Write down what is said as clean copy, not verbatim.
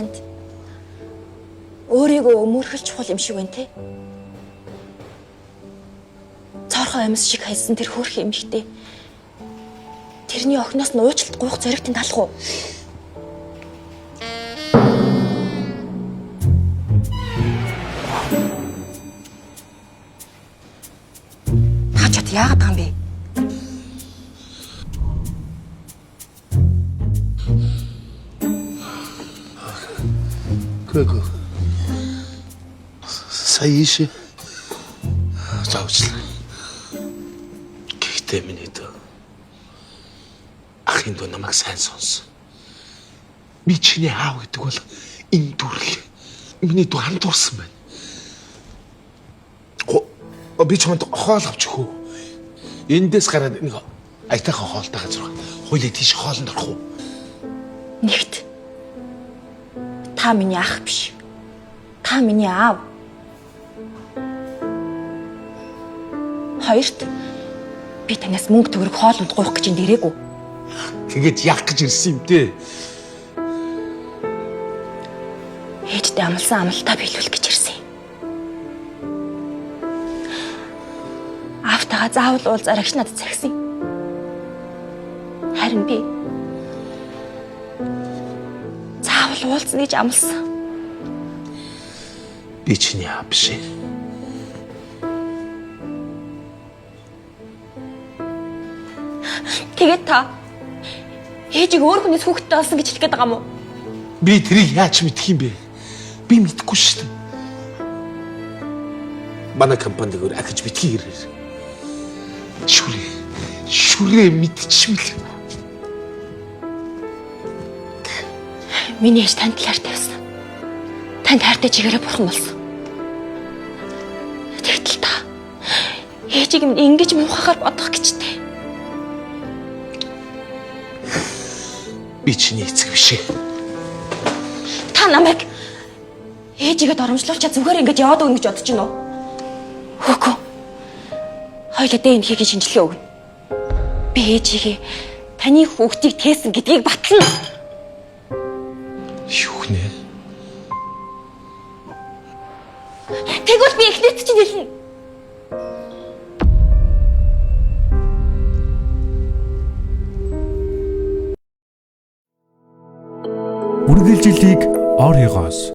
танд өөрийгөө өмөрхөл чухал юм шиг байна те. Цорхоо амьс шиг хайсан тэр хөөрхөн эмэгтэй. Тэрний охиноос нь уучлалт гуйх зоригтын талах уу? Та чад яагаад байгаа юм бэ? Гүг. Саяш. Заавчлаа. Гэхдээ миний дөө. Ахын дөө намайг сайн сонс. Би чиний аав гэдэг бол энэ дүрл. Миний дөө хандуурсан байна. Би чамд хоол авчих уу? Эндээс гараад нэг айтайхан хоолтой газар байна. Хойлоо тийш хоолнд орох уу? Нэгт. Та миний ах биш. Та миний аав. Хоёрт би танаас мөнгө төгрөг хоолнд гуйх гэж энд ирээгүй. Тэгээд яах гэж ирсэн юм те? Ээжтэй амлсан амлалтаа биелүүлэх гэж ирсэн юм. Аавтайгаа заавал уулзаар агш надад цагсан. Харин би заавал уулзна гэж амласан. Би чиний аав биш. Тэгээд та ээжийг өөр хүнээс хүүхэдтэй олсон гэж хэлэх гээд байгаа юм уу? Би тэрийг яаж мэдэх юм бэ? Би мэдэхгүй шүү дээ. Манай компанид өөр ахиж битгий ирээр. Шүрээ мэдчихвэл. Миний ээж танд талаартай байсан. Танд хайртай чигээрээ бурхан болсон. Тэгтэл та ээжийг минь ингэж муухайгаар бодох гэжтэй. Би чиний эцэг биш ээ. Та намайг ээжигээ доромжлуулчаад зүгээр ингэж яваад өгнө гэж бодож байна уу? Хөөхгүй. Хоёулаа дэйн хийхийг шинжилгээ өгнө. Би ээжигээ таны хүүхдийг тээсэн гэдгийг батлана. Юу нэ? Тэгвэл би эхнээт чинь хэлнэ. Үргэлжилтийг ор хягаас